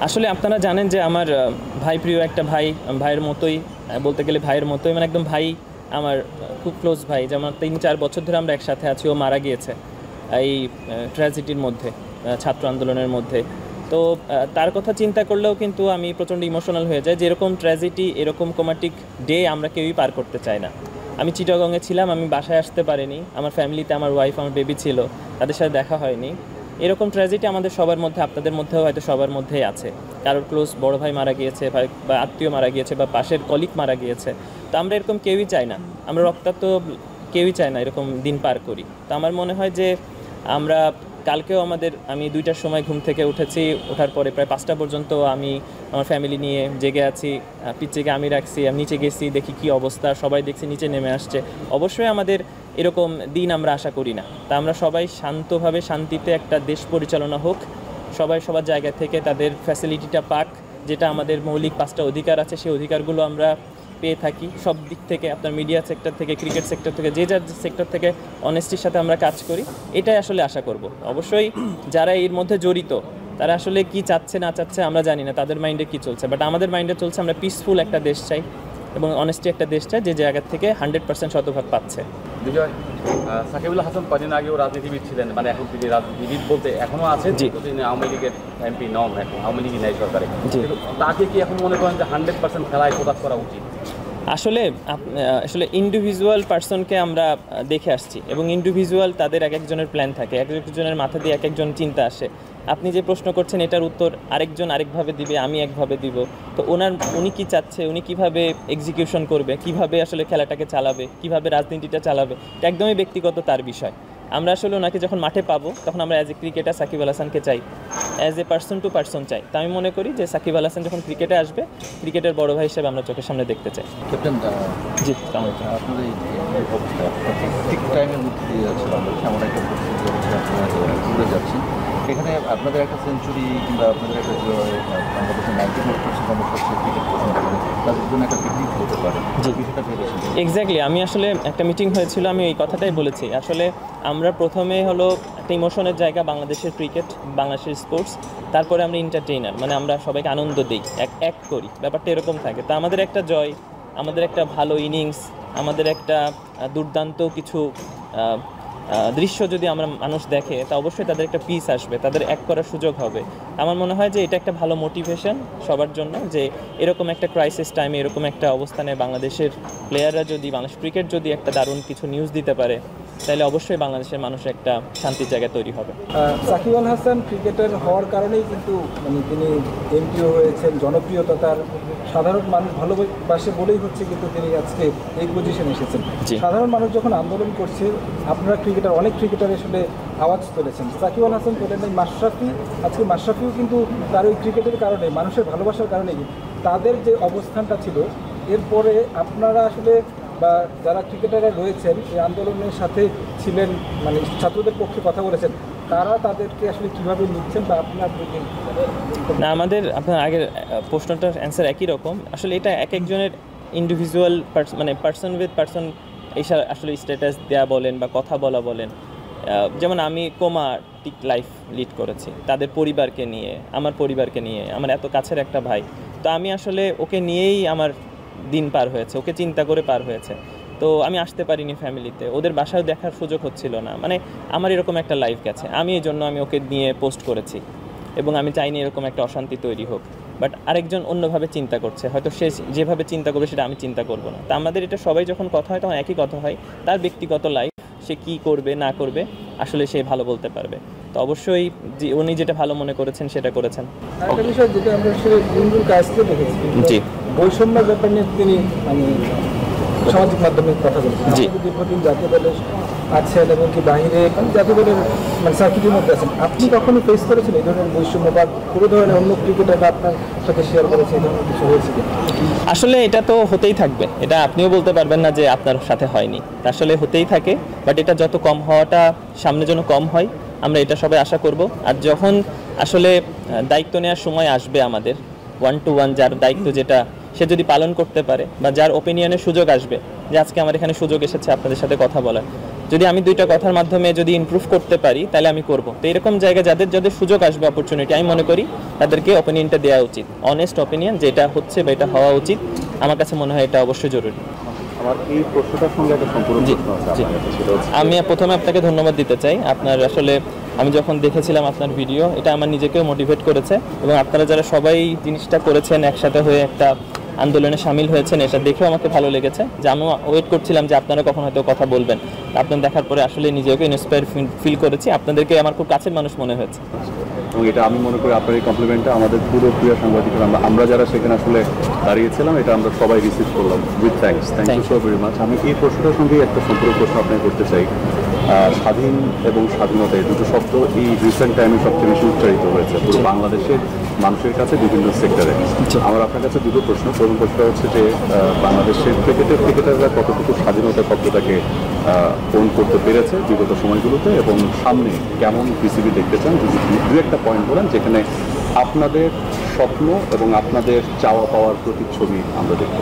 আসলে আপনারা জানেন যে আমার ভাই প্রিয় একটা ভাই, ভাইয়ের মতোই, বলতে গেলে ভাইয়ের মতোই, মানে একদম ভাই, আমার খুব ক্লোজ ভাই, যেমন 3-4 বছর ধরে আমরা একসাথে আছি। ও মারা গিয়েছে এই ট্র্যাজেডির মধ্যে, ছাত্র আন্দোলনের মধ্যে। তো তার কথা চিন্তা করলেও কিন্তু আমি প্রচণ্ড ইমোশনাল হয়ে যাই। যে এরকম ট্র্যাজেডি, এরকম কোমাটিক ডে আমরা কেউই পার করতে চাই না। আমি চিটাগংয়ে ছিলাম, আমি বাসায় আসতে পারিনি, আমার ফ্যামিলিতে আমার ওয়াইফ, আমার বেবি ছিল, তাদের সাথে দেখা হয়নি। এরকম ট্র্যাজেডি আমাদের সবার মধ্যে, আপনাদের মধ্যেও হয়তো সবার মধ্যেই আছে। কারোর ক্লোজ বড় ভাই মারা গিয়েছে, বা আত্মীয় মারা গিয়েছে, বা পাশের কলিগ মারা গিয়েছে। তো আমরা এরকম কেউই চাই না, আমরা রক্তাক্ত কেউই চায় না এরকম দিন পার করি। তো আমার মনে হয় যে আমরা কালকেও আমি 2টার সময় ঘুম থেকে উঠেছি, ওঠার পরে প্রায় 5টা পর্যন্ত আমি আমার ফ্যামিলি নিয়ে জেগে আছি। পিচ্চিকে আমি রাখছি, আমি নিচে গেছি, দেখি কি অবস্থা, সবাই দেখছি নিচে নেমে আসছে। অবশ্যই আমাদের এরকম দিন আমরা আশা করি না। তা আমরা সবাই শান্তভাবে, শান্তিতে একটা দেশ পরিচালনা হোক, সবাই সবার জায়গা থেকে তাদের ফ্যাসিলিটিটা পাক, যেটা আমাদের মৌলিক 5টা অধিকার আছে, সেই অধিকারগুলো আমরা পেয়ে থাকি সব দিক থেকে। আপনার মিডিয়া সেক্টর থেকে, ক্রিকেট সেক্টর থেকে, যে যার সেক্টর থেকে অনেস্টির সাথে আমরা কাজ করি, এটাই আসলে আশা করব। অবশ্যই যারা এর মধ্যে জড়িত, তারা আসলে কি চাচ্ছে না চাচ্ছে আমরা জানি না, তাদের মাইন্ডে কি চলছে, বাট আমাদের মাইন্ডে চলছে আমরা পিসফুল একটা দেশ চাই এবং অনেস্টি একটা দেশ চাই, যে জায়গা থেকে 100% শতভাগ পাচ্ছে। বিজয়, সাকিবুল হাসান কদিন আগেও রাজনীতিবিদ ছিলেন, মানে এখন তিনি রাজনীতিবিদ বলতে এখনও আছে, তিনি আওয়ামী লীগের এমপি নন, এখন আওয়ামী লীগই নেই সরকারে। তাকে কি এখন মনে করেন যে 100% খেলায় ফোকাস করা উচিত? আসলে আসলে ইন্ডিভিজুয়াল পার্সনকে আমরা দেখে আসছি, এবং ইন্ডিভিজুয়াল তাদের এক একজনের প্ল্যান থাকে, এক একজনের মাথা দিয়ে এক একজন চিন্তা আসে। আপনি যে প্রশ্ন করছেন এটার উত্তর আরেকজন আরেকভাবে দিবে, আমি একভাবে দিব। তো উনি কি চাচ্ছে, উনি কিভাবে এক্সিকিউশন করবে, কিভাবে আসলে খেলাটাকে চালাবে, কিভাবে রাজনীতিটা চালাবে, এটা একদমই ব্যক্তিগত তার বিষয়। আমরা আসলে ওনাকে যখন মাঠে পাবো, তখন আমরা as a cricketer Shakib Al হাসানকে চাই, as a person to person চাই। তো আমি মনে করি যে সাকিব আল হাসান যখন ক্রিকেটে আসবে, ক্রিকেটের বড় ভাই হিসেবে আমরা চোখের সামনে দেখতে চাই। ক্যাপ্টেন, জি, আপনার এই অবস্থা ঠিক টাইমের মধ্যে দিয়ে যাচ্ছে, এমন একটা পরিস্থিতি হচ্ছে, আপনারা ঘুরে যাচ্ছেন, এখানে আপনাদের একটা সেঞ্চুরি কিংবা আপনাদের একটা বাংলাদেশের 94% মানুষ হচ্ছে ক্রিকেট পছন্দ করে, তাদের জন্য একটা পিকনিক হতে পারে, যে বিষয়টা ভেবেছেন? এক্স্যাক্টলি, আমি আসলে একটা মিটিং হয়েছিল, আমি এই কথাটাই বলেছি। আসলে আমরা প্রথমে হলো একটা ইমোশনের জায়গা বাংলাদেশের ক্রিকেট, বাংলাদেশের স্পোর্টস, তারপরে আমরা এন্টারটেইনার, মানে আমরা সবাইকে আনন্দ দিই, এক করি, ব্যাপারটা এরকম থাকে। তো আমাদের একটা জয়, আমাদের একটা ভালো ইনিংস, আমাদের একটা দুর্দান্ত কিছু দৃশ্য যদি আমরা মানুষ দেখে, তা অবশ্যই তাদের একটা পিস আসবে, তাদের এক করার সুযোগ হবে। আমার মনে হয় যে এটা একটা ভালো মোটিভেশন সবার জন্য, যে এরকম একটা ক্রাইসিস টাইমে, এরকম একটা অবস্থানে বাংলাদেশের প্লেয়াররা যদি, বাংলাদেশ ক্রিকেট যদি একটা দারুণ কিছু নিউজ দিতে পারে, তাহলে অবশ্যই বাংলাদেশের মানুষের একটা শান্তির জায়গা তৈরি হবে। সাকিব আল হাসান ক্রিকেটার হওয়ার কারণেই কিন্তু মানে তিনি এমপিও হয়েছেন, জনপ্রিয়তা তার সাধারণ মানুষ ভালোবাসে বলেই হচ্ছে কিন্তু তিনি আজকে এই পজিশনে এসেছেন। সাধারণ মানুষ যখন আন্দোলন করছে, আপনারা ক্রিকেটার, অনেক ক্রিকেটার আসলে আওয়াজ তুলেছেন, সাকিব আল হাসান তোলেন নাই, মাশরাফি, আজকে মাশরাফিও কিন্তু তার ওই ক্রিকেটের কারণে, মানুষের ভালোবাসার কারণেই তাদের যে অবস্থানটা ছিল, এরপরে আপনারা আসলে বা যারা ক্রিকেটাররা রয়েছেন এই আন্দোলনের সাথে ছিলেন, মানে ছাত্রদের পক্ষে কথা বলেছেন, তারা তাদেরকে আসলে কীভাবে নিচ্ছেন বা আপনার? না, আপনার আগের প্রশ্নটার অ্যান্সার একই রকম। আসলে এটা এক একজনের ইন্ডিভিজুয়াল মানে পার্সন উইথ পার্সন এইসব আসলে স্ট্যাটাস দেওয়া বলেন বা কথা বলা বলেন। যেমন আমি কোমাটিক লাইফ লিড করেছি তাদের পরিবারকে নিয়ে, আমার পরিবারকে নিয়ে, আমার এত কাছের একটা ভাই। তো আমি আসলে ওকে নিয়েই আমার দিন পার হয়েছে, ওকে চিন্তা করে পার হয়েছে। তো আমি আসতে পারিনি ফ্যামিলিতে, ওদের বাসায় দেখার সুযোগ হচ্ছিল না, মানে আমার এরকম একটা লাইফ গেছে। আমি এই জন্য আমি ওকে নিয়ে পোস্ট করেছি, এবং আমি চাইনি এরকম একটা অশান্তি তৈরি হোক। বাট আরেকজন অন্যভাবে চিন্তা করছে, হয়তো সে যেভাবে চিন্তা করবে সেটা আমি চিন্তা করব না। তা আমাদের এটা সবাই যখন কথা হয়, তখন একই কথা হয়, তার ব্যক্তিগত লাইফ, সে কী করবে না করবে আসলে সে ভালো বলতে পারবে। তো অবশ্যই উনি যেটা ভালো মনে করেছেন সেটা করেছেন। একটা বিষয় যেটা আমরা আসলে ইমরুল কায়েসকে দেখেছি, জি, বৈষম্যের ব্যাপার নিয়ে তিনি সামাজিক মাধ্যমে কথা বলেছেন। দীর্ঘদিন জাতীয় দলে আছেন এবং কি বাহিরে জাতীয় দলের মানে সার্কিটের মধ্যে আছেন, আপনি কখনো ফেস করেছেন এই ধরনের বৈষম্য বা কোনো ধরনের অন্য ক্রিকেটাররা আপনার সাথে শেয়ার করেছে এই ধরনের কিছু হয়েছে? আসলে এটা তো হতেই থাকবে, এটা আপনিও বলতে পারবেন না যে আপনার সাথে হয়নি, আসলে হতেই থাকে। বাট এটা যত কম হওয়াটা, সামনে যেন কম হয়, আমরা এটা সবাই আশা করব। আর যখন আসলে দায়িত্ব নেওয়ার সময় আসবে আমাদের 1-to-1, যার দায়িত্ব যেটা সে যদি পালন করতে পারে বা যার ওপিনিয়নের সুযোগ আসবে, যে আজকে আমার এখানে সুযোগ এসেছে আপনাদের সাথে কথা বলার। যদি আমি দুইটা কথার মাধ্যমে যদি ইমপ্রুভ করতে পারি তাহলে আমি করব। তো এরকম জায়গায় যাদের যাদের সুযোগ আসবে, অপরচুনিটি, আমি মনে করি তাদেরকে অপিনিয়নটা দেওয়া উচিত, অনেস্ট অপিনিয়ন, যেটা হচ্ছে বা এটা হওয়া উচিত। আমার কাছে মনে হয় এটা অবশ্যই জরুরি। আমার এই প্রশ্নটার সঙ্গে একটা সম্পূর্ণ প্রশ্ন আছে আপনার কাছে, সেটা হচ্ছে আমি প্রথমে আপনাকে ধন্যবাদ দিতে চাই। আপনার আসলে আমি যখন দেখেছিলাম আপনার ভিডিও, এটা আমার নিজেকেও মোটিভেট করেছে, এবং আপনারা যারা সবাই জিনিসটা করেছেন একসাথে হয়ে একটা আন্দোলনে সামিল হয়েছেন, এটা দেখেও আমাকে ভালো লেগেছে। যে আমি ওয়েট করছিলাম যে আপনারা কখন হয়তো কথা বলবেন। আপনার দেখার পরে আসলে নিজেকে ইন্সপায়ার ফিল করেছি, আপনাদেরকে আমার খুব কাছের মানুষ মনে হয়েছে। এবং এটা আমি মনে করি আপনার এই কমপ্লিমেন্টটা আমাদের পুরো প্রিয় সাংবাদিকরা, আমরা যারা সেখানে আসলে দাঁড়িয়েছিলাম, এটা আমরা সবাই রিসিভ করলাম with thanks. Thank you so very much. আমি এই প্রশ্নটার সঙ্গে একটা সম্পূর্ণ প্রশ্ন আপনাকে করতে চাই। স্বাধীন এবং স্বাধীনতা, এই দুটো শব্দ এই রিসেন্ট টাইমে সবচেয়ে বেশি উচ্চারিত হয়েছে পুরো বাংলাদেশের মানুষের কাছে বিভিন্ন সেক্টরে। আমার আপনার কাছে দুটো প্রশ্ন। প্রথম প্রশ্নটা হচ্ছে যে বাংলাদেশের ক্রিকেটাররা কতটুকু স্বাধীনতা শব্দটাকে পূরণ করতে পেরেছে বিগত সময়গুলোতে, এবং সামনে কেমন বিসিবি দেখতে চান, যদি দু একটা পয়েন্ট বলেন যেখানে আপনাদের স্বপ্ন এবং আপনাদের চাওয়া পাওয়ার প্রতিচ্ছবি আমরা দেখব।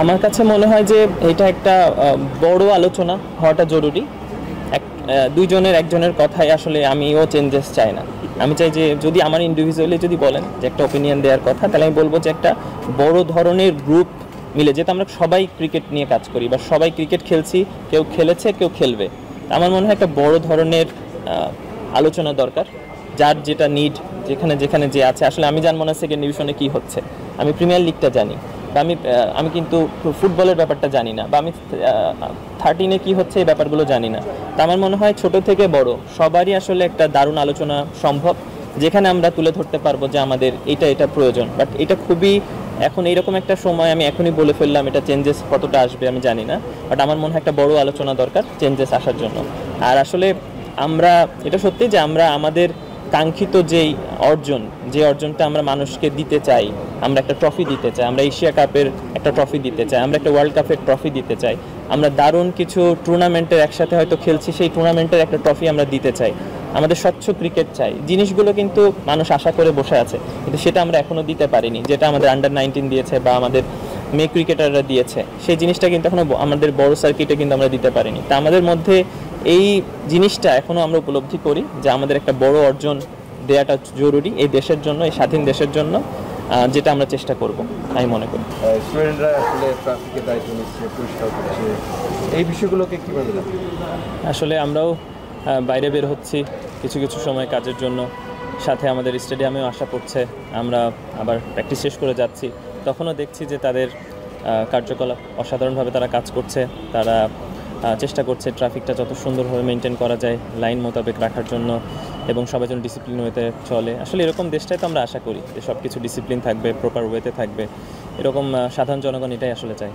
আমার কাছে মনে হয় যে এটা একটা বড় আলোচনা হওয়াটা জরুরি। দুইজনের একজনের কথায় আসলে আমিও চেঞ্জেস চাই না। আমি চাই যে যদি আমার ইন্ডিভিজুয়ালি যদি বলেন যে একটা ওপিনিয়ন দেওয়ার কথা, তাহলে আমি বলবো যে একটা বড় ধরনের গ্রুপ মিলে, যেহেতু আমরা সবাই ক্রিকেট নিয়ে কাজ করি বা সবাই ক্রিকেট খেলছি, কেউ খেলেছে কেউ খেলবে, আমার মনে হয় একটা বড় ধরনের আলোচনা দরকার। যার যেটা নিড, যেখানে যেখানে যে আছে। আসলে আমি জানবো না সেকেন্ড ডিভিশনে কী হচ্ছে, আমি প্রিমিয়ার লিগটা জানি, বা আমি কিন্তু ফুটবলের ব্যাপারটা জানি না, বা আমি 13-এ কী হচ্ছে এই ব্যাপারগুলো জানি না। তা আমার মনে হয় ছোট থেকে বড় সবারই আসলে একটা দারুণ আলোচনা সম্ভব, যেখানে আমরা তুলে ধরতে পারবো যে আমাদের এটা প্রয়োজন। বাট এটা খুবই এখন এইরকম একটা সময়, আমি এখনই বলে ফেললাম, এটা চেঞ্জেস কতটা আসবে আমি জানি না। বাট আমার মনে হয় একটা বড় আলোচনা দরকার চেঞ্জেস আসার জন্য। আর আসলে আমরা এটা সত্যি যে আমরা আমাদের কাঙ্ক্ষিত যেই অর্জন, যে অর্জনটা আমরা মানুষকে দিতে চাই, আমরা একটা ট্রফি দিতে চাই, আমরা এশিয়া কাপের একটা ট্রফি দিতে চাই, আমরা একটা ওয়ার্ল্ড কাপের ট্রফি দিতে চাই, আমরা দারুণ কিছু টুর্নামেন্টের একসাথে হয়তো খেলছি, সেই টুর্নামেন্টের একটা ট্রফি আমরা দিতে চাই, আমাদের স্বচ্ছ ক্রিকেট চাই। জিনিসগুলো কিন্তু মানুষ আশা করে বসে আছে, কিন্তু সেটা আমরা এখনও দিতে পারিনি। যেটা আমাদের আন্ডার-19 দিয়েছে বা আমাদের মেয়ে ক্রিকেটাররা দিয়েছে, সেই জিনিসটা কিন্তু এখনও আমাদের বড় সার্কিটে কিন্তু আমরা দিতে পারিনি। তা আমাদের মধ্যে এই জিনিসটা এখনও আমরা উপলব্ধি করি যে আমাদের একটা বড় অর্জন দেওয়াটা জরুরি এই দেশের জন্য, এই স্বাধীন দেশের জন্য, যেটা আমরা চেষ্টা করব আমি মনে করি। স্টুডেন্টরা আসলে ট্রাফিকের দায়িত্ব নিচ্ছে, পরিষ্কার করছে, এই বিষয়গুলোকে কীভাবে দেখেন? আসলে আমরাও বাইরে বের হচ্ছি কিছু কিছু সময় কাজের জন্য, সাথে আমাদের স্টেডিয়ামেও আসা পড়ছে, আমরা আবার প্র্যাকটিস শেষ করে যাচ্ছি, তখনও দেখছি যে তাদের কার্যকলাপ অসাধারণভাবে তারা কাজ করছে। তারা চেষ্টা করছে ট্রাফিকটা যত সুন্দরভাবে মেনটেন করা যায় লাইন মোতাবেক রাখার জন্য, এবং সবাই যেন ডিসিপ্লিন ওয়েতে চলে। আসলে এরকম দেশটাই তো আমরা আশা করি যে সব কিছু ডিসিপ্লিন থাকবে, প্রপার ওয়েতে থাকবে, এরকম সাধারণ জনগণ এটাই আসলে চায়।